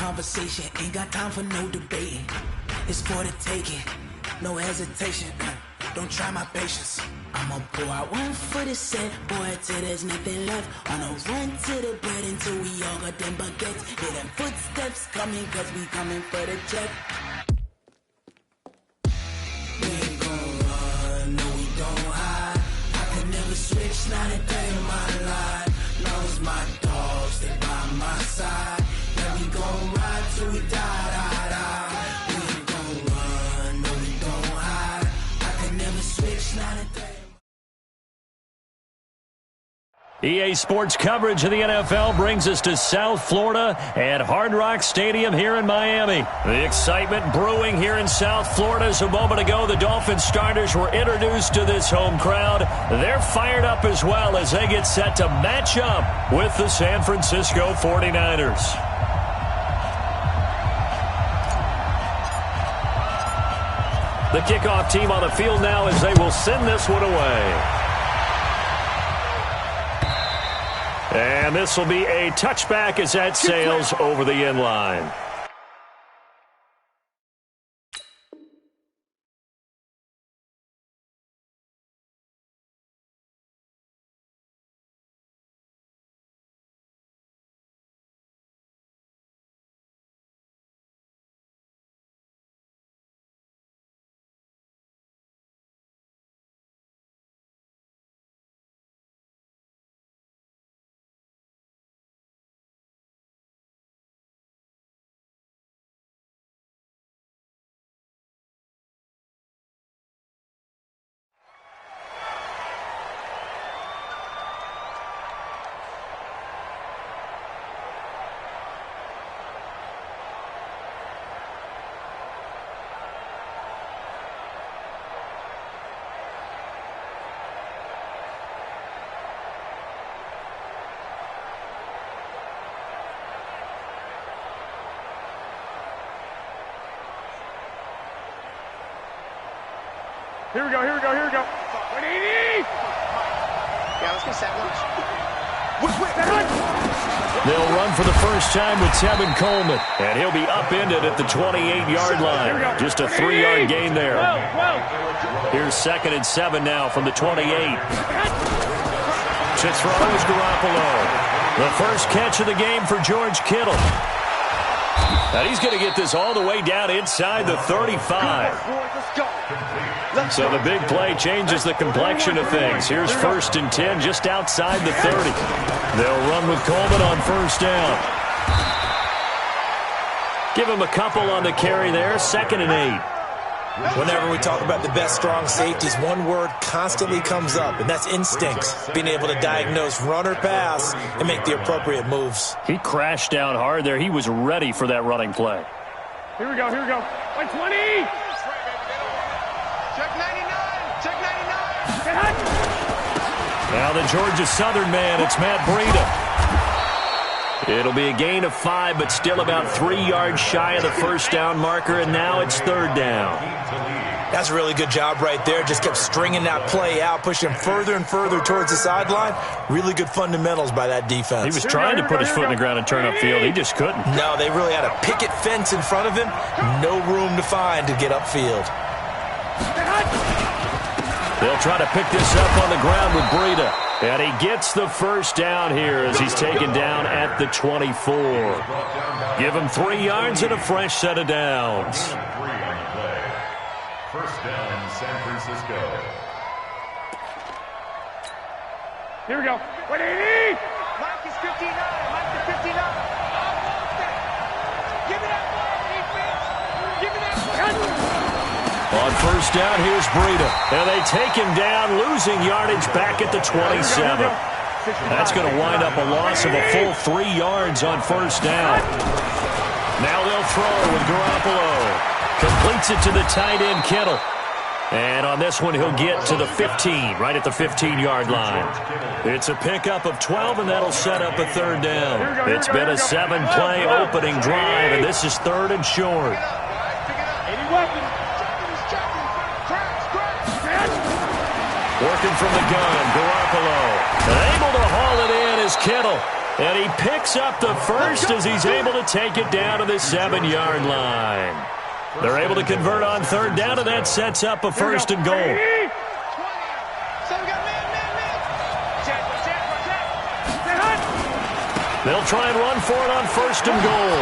conversation, ain't got time for no debating. It's for the taking, no hesitation. Don't try my patience. I'ma pull out one foot and set, boy, till there's nothing left. On a run to the bread until we all got them baguettes. Hear them footsteps coming, cause we coming for the check. We ain't gon' run, no we don't hide. I can never switch, not a day in my life. Knows my dogs, they by my side. Yeah, we gon' ride till we die, die, die. We ain't gon' run, no we don't hide. I can never switch, not a day. EA Sports coverage of the NFL brings us to South Florida at Hard Rock Stadium here in Miami. The excitement brewing here in South Florida as a moment ago the Dolphins starters were introduced to this home crowd. They're fired up as well as they get set to match up with the San Francisco 49ers. The kickoff team on the field now as they will send this one away. And this will be a touchback as that sails over the end line. Here we go. 180! Yeah, let's go sandwich. They'll run for the first time with Tevin Coleman, and he'll be upended at the 28-yard line. Just a 3-yard gain there. Here's 2nd and 7 now from the 28. To throw is Garoppolo. The first catch of the game for George Kittle. And he's going to get this all the way down inside the 35. So the big play changes the complexion of things. Here's 1st and 10 just outside the 30. They'll run with Coleman on 1st down. Give him a couple on the carry there. 2nd and 8. Whenever we talk about the best strong safeties, one word constantly comes up, and that's instincts. Being able to diagnose run or pass and make the appropriate moves. He crashed down hard there. He was ready for that running play. Here we go. 120! Check 99! Check 99! Now the Georgia Southern man, it's Matt Breida. It'll be a gain of 5, but still about 3 yards shy of the 1st down marker, and now it's 3rd down. That's a really good job right there. Just kept stringing that play out, pushing further and further towards the sideline. Really good fundamentals by that defense. He was trying to put his foot in the ground and turn upfield. He just couldn't. No, they really had a picket fence in front of him. No room to find to get upfield. They'll try to pick this up on the ground with Breida. And he gets the 1st down here as he's taken down at the 24. Give him 3 yards and a fresh set of downs. 1st down, San Francisco. Here we go. 180! Mike is 59. Mike is 59. Give me that ball, defense. Give me that ball. On 1st down, here's Breida. And they take him down, losing yardage back at the 27. That's going to wind up a loss of a full 3 yards on 1st down. Now they'll throw with Garoppolo. Completes it to the tight end, Kittle. And on this one, he'll get to the 15, right at the 15-yard line. It's a pickup of 12, and that'll set up a 3rd down. It's been a 7-play opening drive, and this is 3rd and short. Working from the gun, Garoppolo. And able to haul it in is Kittle. And he picks up the first as he's able to take it down to the 7-yard line. They're able to convert on third down, and that sets up a first and goal. They'll try and run for it on first and goal.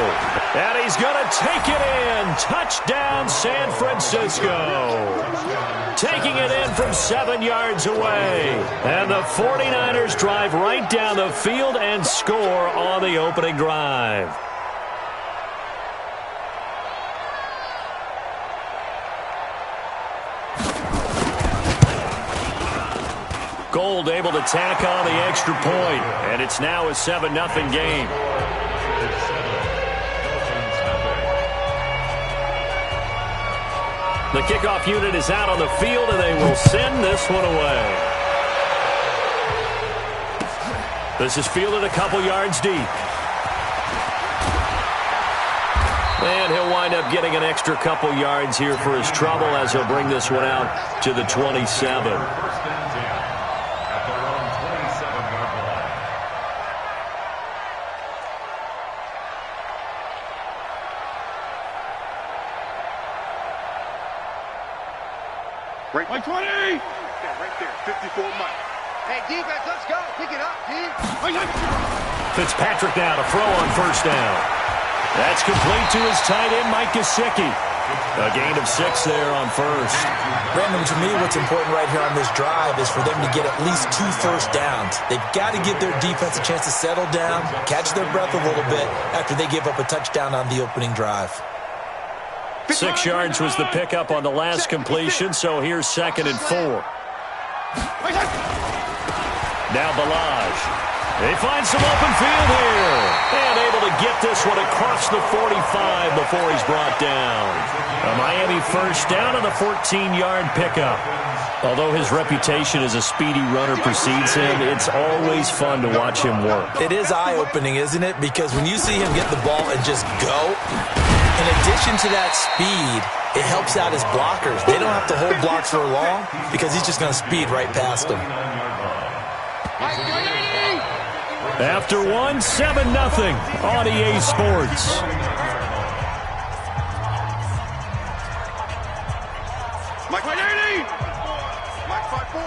And he's going to take it in. Touchdown, San Francisco. Taking it in from 7 yards away. And the 49ers drive right down the field and score on the opening drive. Gold able to tack on the extra point, and it's now a 7-0 game. The kickoff unit is out on the field, and they will send this one away. This is fielded a couple yards deep. And he'll wind up getting an extra couple yards here for his trouble as he'll bring this one out to the 27. Right 20! Yeah, right there, 54 Mike. Hey, defense, let's go. Pick it up, team. Fitzpatrick now to throw on first down. That's complete to his tight end, Mike Gesicki. A gain of 6 there on first. Brandon, to me, what's important right here on this drive is for them to get at least 2 first downs. They've got to give their defense a chance to settle down, catch their breath a little bit after they give up a touchdown on the opening drive. 6 yards was the pickup on the last completion, so here's 2nd and 4. Now Balaj. They find some open field here. And able to get this one across the 45 before he's brought down. A Miami first down on the 14-yard pickup. Although his reputation as a speedy runner precedes him, it's always fun to watch him work. It is eye-opening, isn't it? Because when you see him get the ball and just go, in addition to that speed, it helps out his blockers. They don't have to hold blocks for long because he's just going to speed right past them. After 7-0 on EA Sports. Mike 180! Mike 5-4.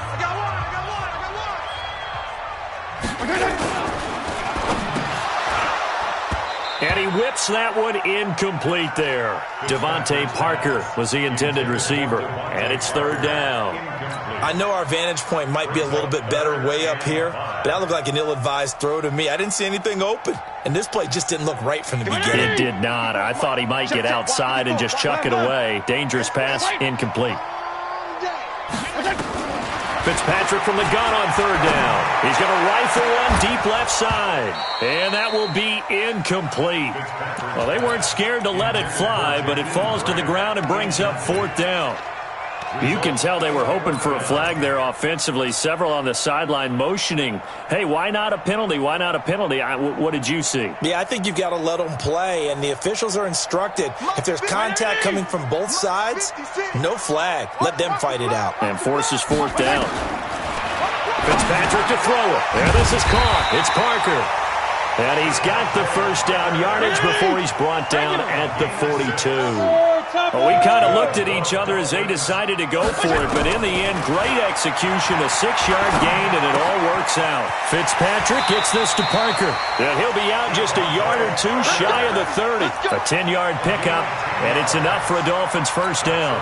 I got one. And he whips that one incomplete there. Devontae Parker was the intended receiver. And it's 3rd down. I know our vantage point might be a little bit better way up here, but that looked like an ill-advised throw to me. I didn't see anything open, and this play just didn't look right from the beginning. It did not. I thought he might get outside and just chuck it away. Dangerous pass, incomplete. Fitzpatrick from the gun on 3rd down. He's going to rifle one deep left side. And that will be incomplete. Well, they weren't scared to let it fly, but it falls to the ground and brings up 4th down. You can tell they were hoping for a flag there offensively. Several on the sideline motioning, hey, why not a penalty? Why not a penalty? What did you see? Yeah, I think you've got to let them play, and the officials are instructed. If there's contact coming from both sides, no flag. Let them fight it out. And forces 4th down. Fitzpatrick to throw it. And this is caught. It's Parker. And he's got the first down yardage before he's brought down at the 42. Well, we kind of looked at each other as they decided to go for it, but in the end, great execution, a 6-yard gain, and it all works out. Fitzpatrick gets this to Parker, and he'll be out just a yard or 2 shy of the 30. A 10-yard pickup, and it's enough for a Dolphins first down.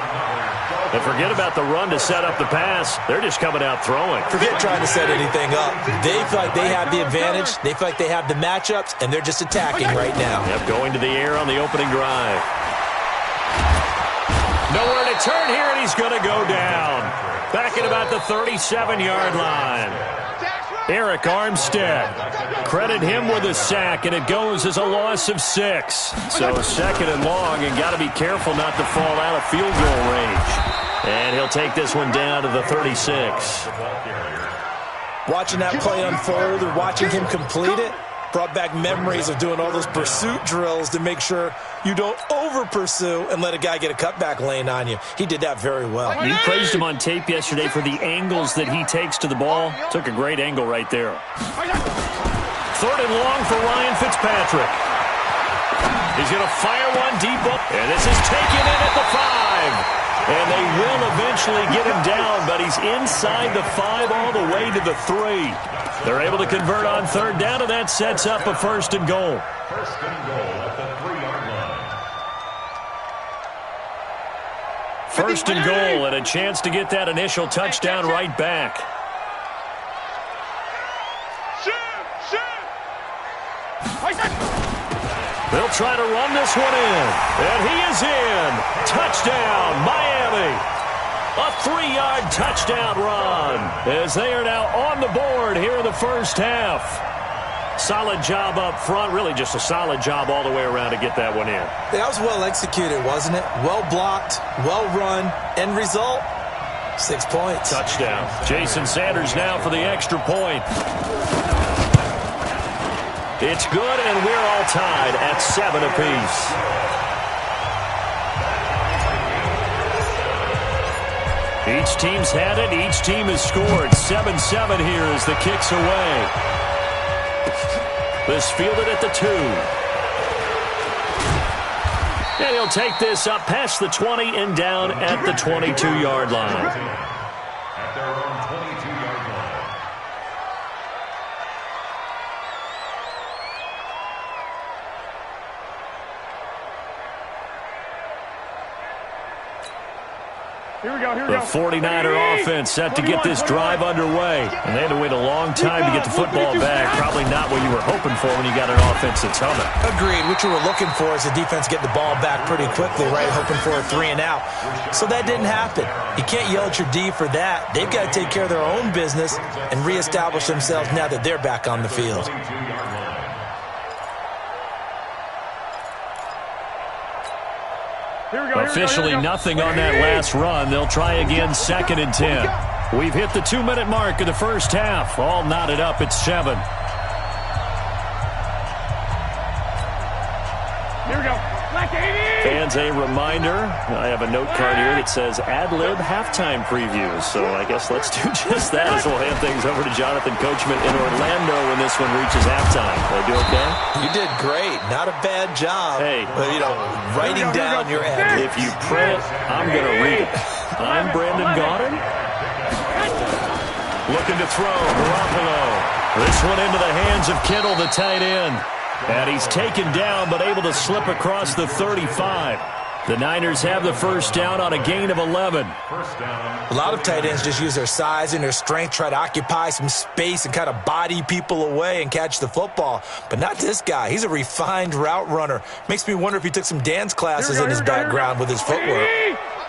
And forget about the run to set up the pass. They're just coming out throwing. Forget trying to set anything up. They feel like they have the advantage. They feel like they have the matchups, and they're just attacking right now. Yep, going to the air on the opening drive. Nowhere to turn here, and he's going to go down. Back at about the 37-yard line. Eric Armstead. Credit him with a sack, and it goes as a loss of 6. So 2nd and long, and got to be careful not to fall out of field goal range. And he'll take this one down to the 36. Watching that play unfold and watching him complete it brought back memories of doing all those pursuit drills to make sure you don't over-pursue and let a guy get a cutback lane on you. He did that very well. You praised him on tape yesterday for the angles that he takes to the ball. Took a great angle right there. 3rd and long for Ryan Fitzpatrick. He's going to fire one deep up, and this is taken in at the 5. And they will eventually get him down, but he's inside the 5 all the way to the 3. They're able to convert on 3rd down, and that sets up a 1st and goal. 1st and goal at the 3-yard line. 1st and goal, and a chance to get that initial touchdown right back. They'll try to run this one in, and he is in. Touchdown, Miami. A 3-yard touchdown run as they are now on the board here in the first half. Solid job up front, really just a solid job all the way around to get that one in. That was well executed, wasn't it? Well blocked, well run. End result, 6 points. Touchdown. Jason Sanders now for the extra point. It's good, and we're all tied at 7 apiece. Each team's had it. Each team has scored. 7-7 here as the kick's away. This fielded at the 2. And he'll take this up past the 20 and down at the 22-yard line. At their own 22-yard line. Here we go. The 49er offense set to get this drive underway. And they had to wait a long time to get the football back. Probably not what you were hoping for when you got an offense that's humming. Agreed. What you were looking for is the defense get the ball back pretty quickly, right? Hoping for a 3 and out. So that didn't happen. You can't yell at your D for that. They've got to take care of their own business and reestablish themselves now that they're back on the field. Officially nothing on that last run. They'll try again 2nd and 10. We've hit the 2-minute mark of the first half. All knotted up at 7. Here we go. Fans, a reminder, I have a note card here that says ad-lib halftime previews. So I guess let's do just that as we'll hand things over to Jonathan Coachman in Orlando when this one reaches halftime. Did I do okay? You did great. Not a bad job. Hey. But, writing down your ad. If you print it, I'm going to read it. I'm Brandon Gaudin. Looking to throw. Garoppolo. This one into the hands of Kittle, the tight end. And he's taken down, but able to slip across the 35. The Niners have the first down on a gain of 11. A lot of tight ends just use their size and their strength, try to occupy some space and kind of body people away and catch the football. But not this guy. He's a refined route runner. Makes me wonder if he took some dance classes in his background with his footwork.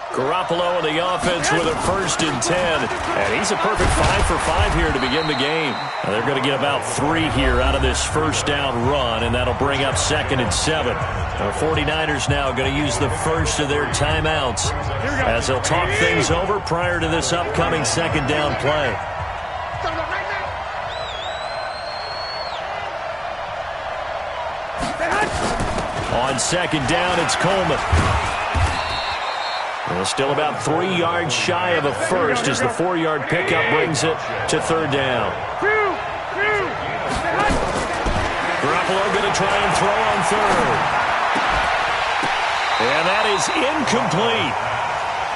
Garoppolo on the offense with a 1st and 10. And he's a perfect 5 for 5 here to begin the game. Now they're going to get about 3 here out of this first down run, and that'll bring up 2nd and 7. The 49ers now going to use the first of their timeouts as they'll talk things over prior to this upcoming 2nd down play. On 2nd down, it's Coleman. Well, still about 3 yards shy of a first as the 4-yard pickup brings it to 3rd down. Garoppolo going to try and throw on 3rd. And that is incomplete.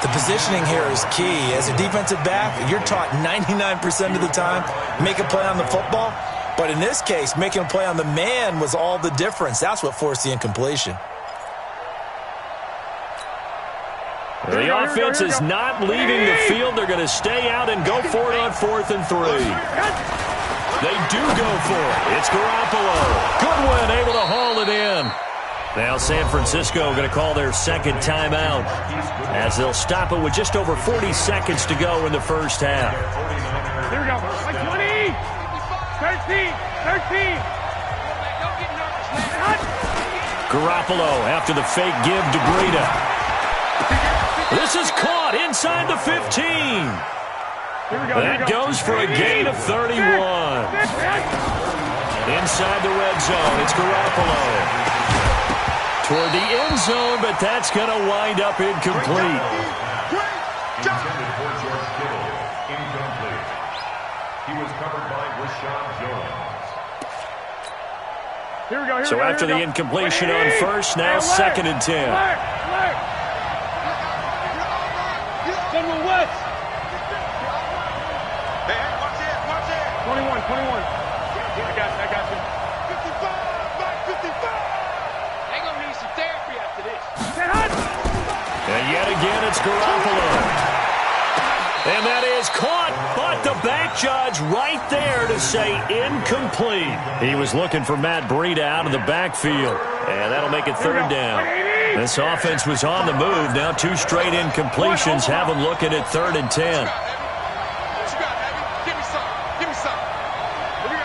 The positioning here is key. As a defensive back, you're taught 99% of the time, make a play on the football. But in this case, making a play on the man was all the difference. That's what forced the incompletion. The offense is not leaving the field. They're going to stay out and go for it on 4th and 3. They do go for it. It's Garoppolo. Goodwin able to haul it in. Now San Francisco going to call their 2nd timeout as they'll stop it with just over 40 seconds to go in the first half. Here we go. 20, 13. Garoppolo after the fake give to Breida. This is caught inside the 15. That goes for a gain of 31. Inside the red zone, it's Garoppolo. Toward the end zone, but that's going to wind up incomplete. Intended for George Kittle. Incomplete. He was covered by Rashad Jones. So after the incompletion on first, now 2nd and 10. Hey, watch it, watch it. 21. I got you. 55, Mike, 55. They gonna need some therapy after this. And yet again, it's Garoppolo. And that is caught, but the back judge right there to say incomplete. He was looking for Matt Breida out of the backfield, and that'll make it 3rd down. This offense was on the move. Now 2 straight incompletions have them looking at 3rd and 10. What you got, baby? Give me some. Give me some. Here we go.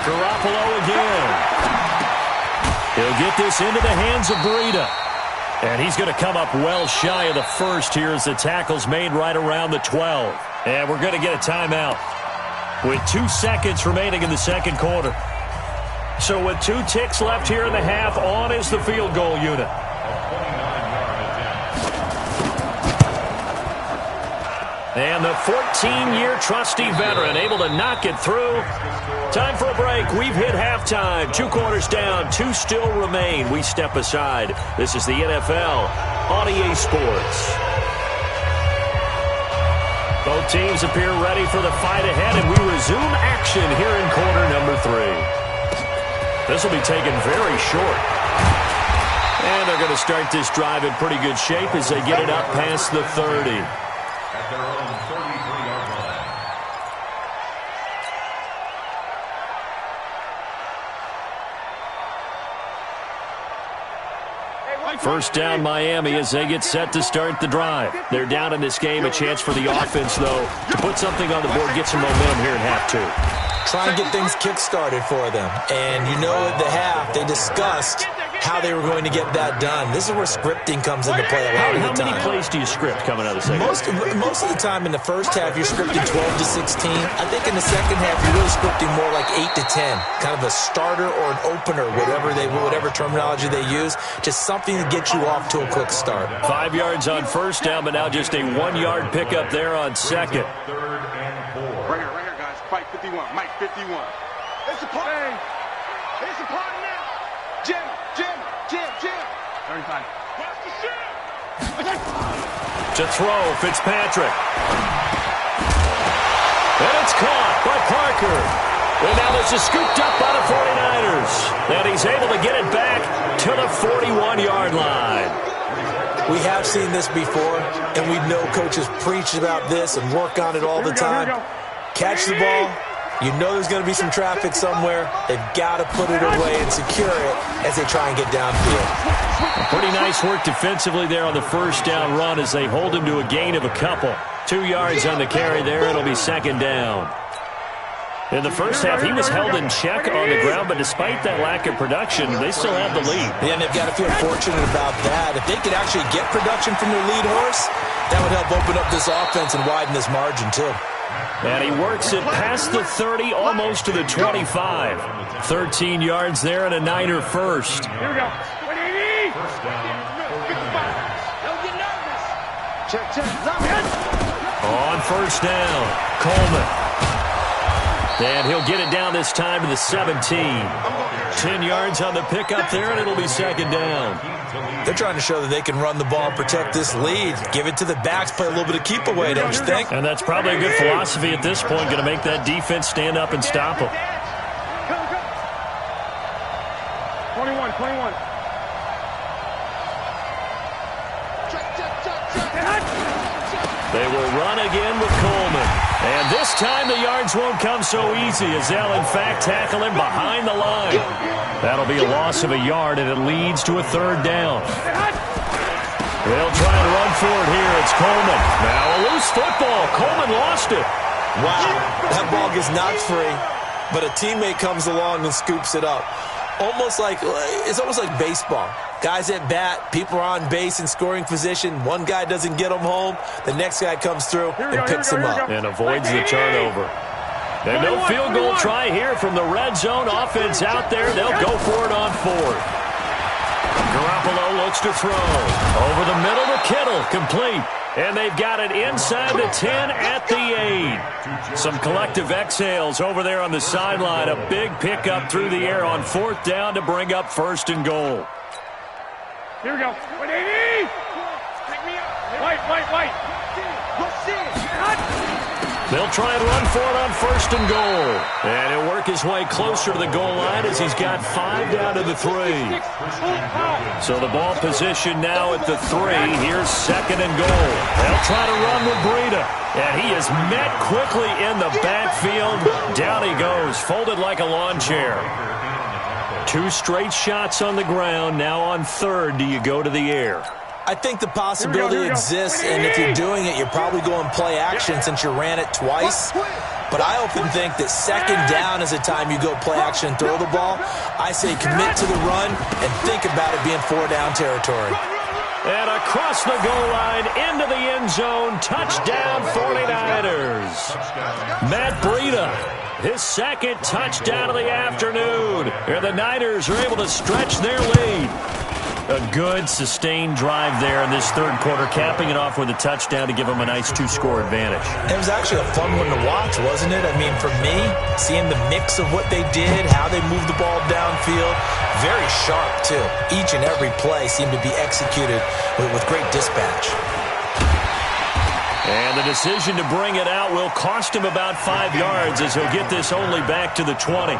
Garoppolo again. He'll get this into the hands of Breida. And he's going to come up well shy of the first here as the tackle's made right around the 12. And we're going to get a timeout with 2 seconds remaining in the second quarter. So with 2 ticks left here in the half, on is the field goal unit. And the 14-year trusty veteran able to knock it through. Time for a break. We've hit halftime. 2 quarters down. 2 still remain. We step aside. This is the NFL on EA Sports. Both teams appear ready for the fight ahead, and we resume action here in quarter number 3. This will be taken very short. And they're going to start this drive in pretty good shape as they get it up past the 30. At their own 33-yard line. First down, Miami, as they get set to start the drive. They're down in this game. A chance for the offense, though, to put something on the board, get some momentum here in half 2. Try and get things kick-started for them. And you know at the half, they discussed how they were going to get that done. This is where scripting comes into play a lot of the time. How many plays do you script coming out of the second? Most of the time in the first half, you're scripting 12 to 16. I think in the second half, you're really scripting more like 8 to 10. Kind of a starter or an opener, whatever terminology they use. Just something to get you off to a quick start. 5 yards on first down, but now just a 1-yard pickup there on second. 3rd and 4. Right here, guys. Mike 51. Mike 51. It's a party. It's a party now. Jim. 35. Watch the shit. To throw, Fitzpatrick. And it's caught by Parker. And now this is scooped up by the 49ers. And he's able to get it back to the 41-yard line. We have seen this before, and we know coaches preach about this and work on it all the time. Catch the ball. You know there's going to be some traffic somewhere. They've got to put it away and secure it as they try and get downfield. Pretty nice work defensively there on the first down run as they hold him to a gain of a couple. 2 yards on the carry there. It'll be 2nd down. In the first half, he was held in check on the ground, but despite that lack of production, they still have the lead. Yeah, and they've got to feel fortunate about that. If they could actually get production from their lead horse, that would help open up this offense and widen this margin, too. And he works it past the 30, almost to the 25. 13 yards there and a Niner first. Here we go. 180. First down. Don't get nervous. Check. On first down, Coleman. And he'll get it down this time to the 17. 10 yards on the pickup there, and it'll be 2nd down. They're trying to show that they can run the ball and protect this lead. Give it to the backs, play a little bit of keep away, don't you think? And that's probably a good philosophy at this point, going to make that defense stand up and stop them. 21. They will run again with Coleman. And this time the yards won't come so easy as they'll, in fact, tackle him behind the line. That'll be a loss of a yard, and it leads to a 3rd down. They'll try and run for it here. It's Coleman. Now a loose football. Coleman lost it. Wow, that ball gets knocked free, but a teammate comes along and scoops it up. It's almost like baseball. Guys at bat, people are on base in scoring position. One guy doesn't get them home. The next guy comes through and picks him up. And avoids the turnover. And no field goal try here from the red zone offense out there. They'll go for it on 4th. Garoppolo looks to throw. Over the middle to Kittle, complete. And they've got it inside the 10 at the 8. Some collective exhales over there on the sideline. A big pickup through the air on 4th down to bring up 1st and goal. Here we go. 180! White. They'll try and run for it on 1st and goal. And he'll work his way closer to the goal line as he's got 5 down to the 3. So the ball position now at the 3. Here's 2nd and goal. They'll try to run with Breida. And he is met quickly in the backfield. Down he goes, folded like a lawn chair. 2 straight shots on the ground. Now on 3rd, do you go to the air? I think the possibility exists, and if you're doing it, you're probably going play action since you ran it twice. But I often think that 2nd down is the time you go play action and throw the ball. I say commit to the run and think about it being 4-down territory. And across the goal line, into the end zone, touchdown 49ers. Matt Breida, his 2nd touchdown of the afternoon. And the Niners are able to stretch their lead. A good, sustained drive there in this 3rd quarter, capping it off with a touchdown to give them a nice 2-score advantage. It was actually a fun one to watch, wasn't it? I mean, for me, seeing the mix of what they did, how they moved the ball downfield, very sharp, too. Each and every play seemed to be executed with great dispatch. And the decision to bring it out will cost him about 5 yards as he'll get this only back to the 20.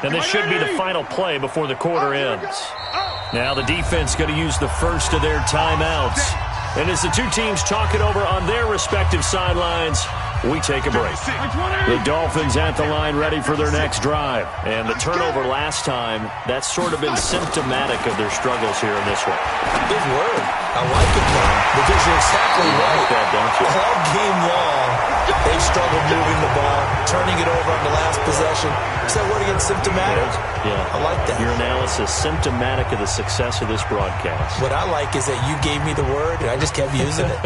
And this should be the final play before the quarter ends. Now the defense going to use the first of their timeouts. And as the 2 teams talk it over on their respective sidelines, we take a break. The Dolphins at the line ready for their next drive. And the turnover last time, that's sort of been symptomatic of their struggles here in this one. Good word. I like it, man, because you're exactly right. Like that, don't you? All game long, they've struggled moving the ball, turning it over on the last possession. Is that word again, symptomatic? Yeah. I like that. Your analysis, symptomatic of the success of this broadcast. What I like is that you gave me the word, and I just kept using it.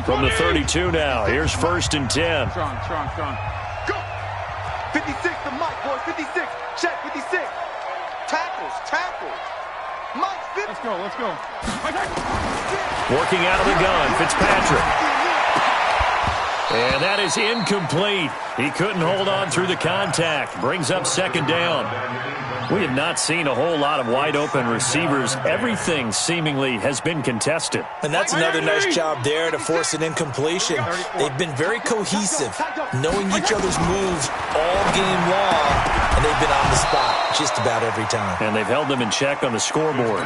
From the 32 now, here's 1st and 10. Strong. Go! 56 to Mike, boys. 56. Check, 56. Tackles. Mike, 50. Let's go. Working out of the gun, Fitzpatrick. And that is incomplete. He couldn't hold on through the contact. Brings up 2nd down. We have not seen a whole lot of wide-open receivers. Everything seemingly has been contested. And that's another nice job there to force an incompletion. They've been very cohesive, knowing each other's moves all game long, and they've been on the spot just about every time. And they've held them in check on the scoreboard.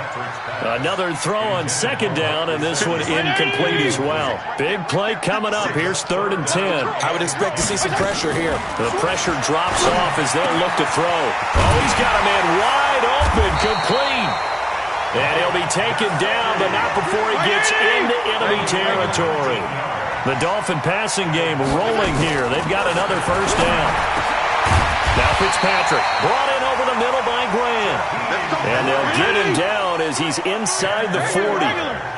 Another throw on 2nd down, and this one incomplete as well. Big play coming up. Here's 3rd and 10. I would expect to see some pressure here. The pressure drops off as they'll look to throw. Oh, he's got a man wide open, complete. And he'll be taken down, but not before he gets into enemy territory. The Dolphin passing game rolling here. They've got another 1st down. Now Fitzpatrick brought in over the middle by Graham. And they'll get him down as he's inside the 40.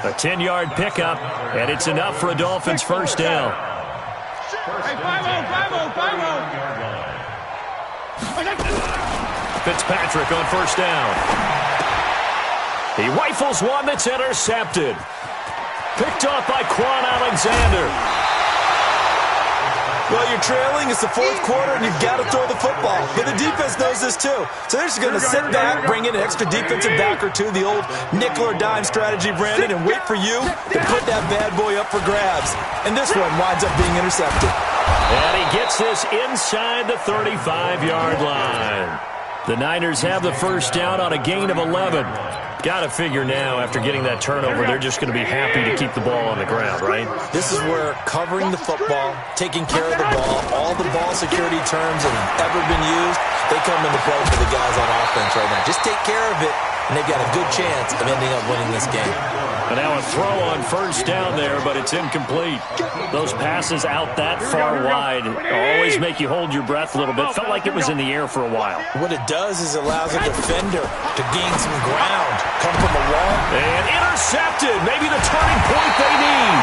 A 10-yard pickup, and it's enough for a Dolphins 1st down. Hey, 5-0. Fitzpatrick on 1st down. He rifles one that's intercepted. Picked off by Quan Alexander. Well, you're trailing. It's the 4th quarter, and you've got to throw the football. But the defense knows this, too. So they're just going to sit back, bring in an extra defensive back or two, the old nickel or dime strategy, Brandon, and wait for you to put that bad boy up for grabs. And this one winds up being intercepted. And he gets this inside the 35-yard line. The Niners have the 1st down on a gain of 11. Got to figure now, after getting that turnover, they're just going to be happy to keep the ball on the ground, right? This is where covering the football, taking care of the ball, all the ball security terms that have ever been used, they come into play for the guys on offense right now. Just take care of it, and they've got a good chance of ending up winning this game. And now a throw on first down there, but it's incomplete. Those passes out that far wide always make you hold your breath a little bit. Felt like it was in the air for a while. What it does is allows a defender to gain some ground, come from a wall. And intercepted. Maybe the turning point they need.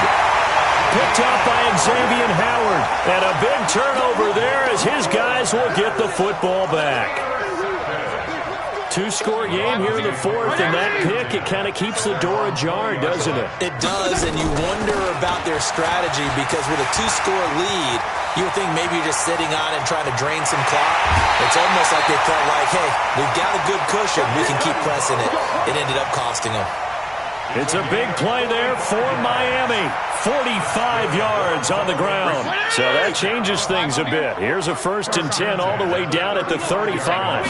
Picked up by Xavier Howard. And a big turnover there as his guys will get the football back. Two-score game here in the fourth, and that pick, it kind of keeps the door ajar, doesn't it? It does, and you wonder about their strategy because with a two-score lead, you would think maybe you're just sitting on and trying to drain some clock. It's almost like they felt like, hey, we've got a good cushion. We can keep pressing it. It ended up costing them. It's a big play there for Miami. 45 yards on the ground. So that changes things a bit. Here's a 1st and 10 all the way down at the 35.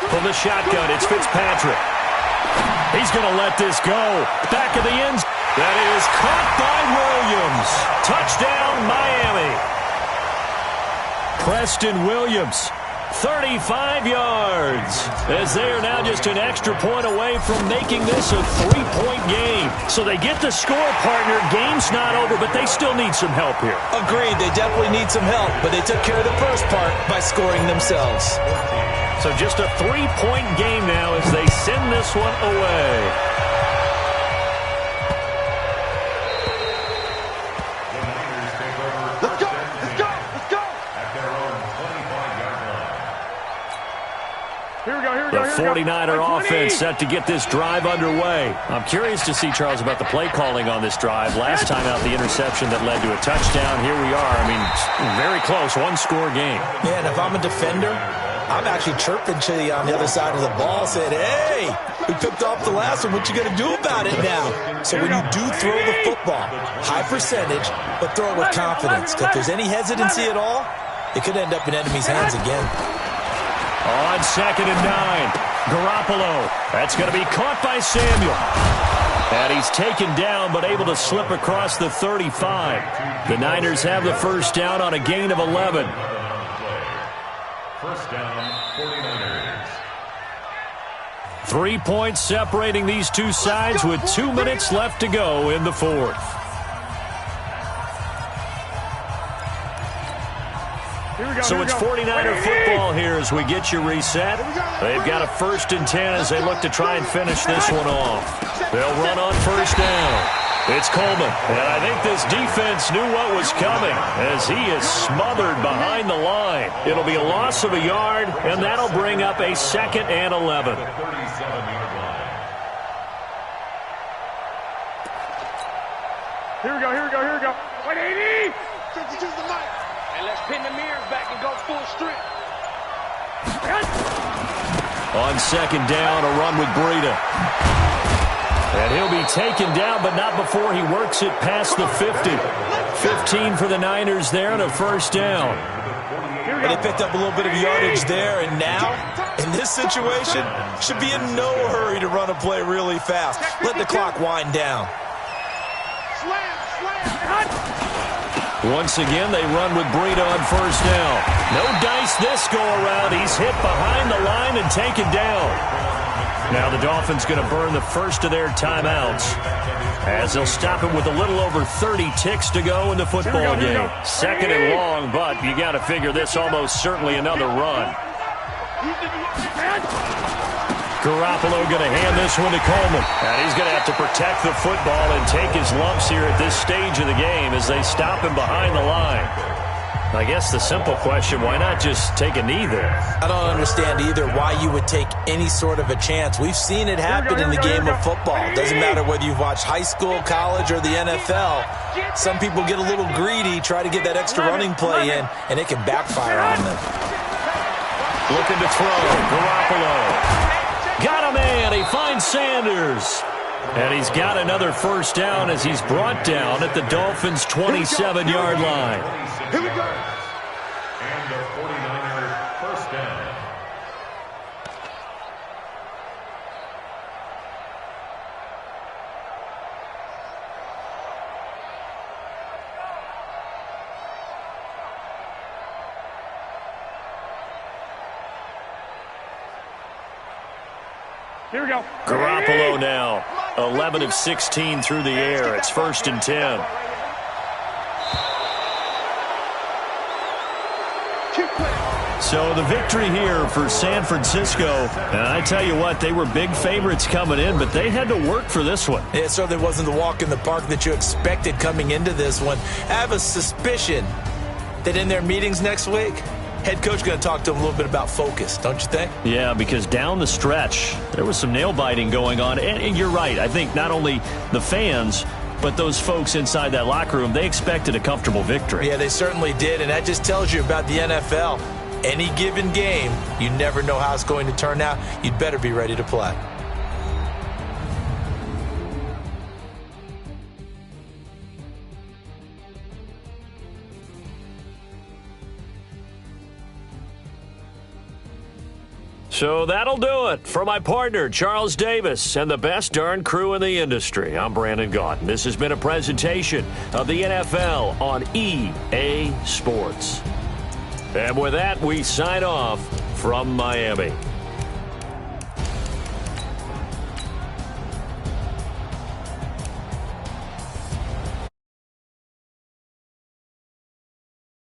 From the shotgun, it's Fitzpatrick. He's going to let this go. Back of the end. That is caught by Williams. Touchdown, Miami. Preston Williams, 35 yards. As they are now just an extra point away from making this a 3-point game. So they get the score, partner. Game's not over, but they still need some help here. Agreed. They definitely need some help, but they took care of the first part by scoring themselves. So just a 3-point game now as they send this one away. Let's go! Let's go! Let's go! At their own 25-yard line. Here we go, here we The go, here we go. 49er offense set to get this drive underway. I'm curious to see, Charles, about the play calling on this drive. Last time out, the interception that led to a touchdown. Here we are. I mean, very close, one-score game. Yeah, and if I'm a defender, I'm actually chirping Chili on the other side of the ball, saying, hey, we picked off the last one. What you going to do about it now? So when you do throw the football, high percentage, but throw it with confidence. Because if there's any hesitancy at all, it could end up in enemy's hands again. On 2nd and 9, Garoppolo. That's going to be caught by Samuel. And he's taken down, but able to slip across the 35. The Niners have the first down on a gain of 11. First down, 49ers. 3 points separating these two sides with 2 minutes left to go in the fourth. So it's 49er football here as we get you reset. They've got a 1st and 10 as they look to try and finish this one off. They'll run on first down. It's Coleman, and I think this defense knew what was coming as he is smothered behind the line. It'll be a loss of a yard, and that'll bring up a 2nd and 11. 37-yard line. Here we go, here we go, here we go. 180! Use the mic. And let's pin the mirrors back and go full strip. On 2nd down, a run with Breida. And he'll be taken down, but not before he works it past the 50. 15 for the Niners there and a 1st down. And they picked up a little bit of yardage there, and now, in this situation, should be in no hurry to run a play really fast. Let the clock wind down. Once again, they run with Breida on 1st down. No dice this go-around. He's hit behind the line and taken down. Now the Dolphins going to burn the first of their timeouts as they'll stop it with a little over 30 ticks to go in the football game. 2nd and long, but you got to figure this almost certainly another run. Garoppolo going to hand this one to Coleman. And he's going to have to protect the football and take his lumps here at this stage of the game as they stop him behind the line. I guess the simple question, why not just take a knee there? I don't understand either why you would take any sort of a chance. We've seen it happen in the game of football. Doesn't matter whether you've watched high school, college, or the NFL. Some people get a little greedy, try to get that extra running play in, and it can backfire on them. Looking to throw. Garoppolo. Got a man. He finds Sanders. And he's got another 1st down as he's brought down at the Dolphins' 27-yard line. Here we go. And the 49ers first down. Here we go. Garoppolo now, 11 of 16 through the air. It's 1st and 10. So the victory here for San Francisco. And I tell you what, they were big favorites coming in, but they had to work for this one. It certainly wasn't the walk in the park that you expected coming into this one. I have a suspicion that in their meetings next week, head coach is going to talk to them a little bit about focus, don't you think? Yeah, because down the stretch, there was some nail-biting going on. And you're right. I think not only the fans, but those folks inside that locker room, they expected a comfortable victory. Yeah, they certainly did, and that just tells you about the NFL. Any given game, you never know how it's going to turn out. You'd better be ready to play. So that'll do it for my partner, Charles Davis, and the best darn crew in the industry. I'm Brandon Gaudin. This has been a presentation of the NFL on EA Sports. And with that, we sign off from Miami.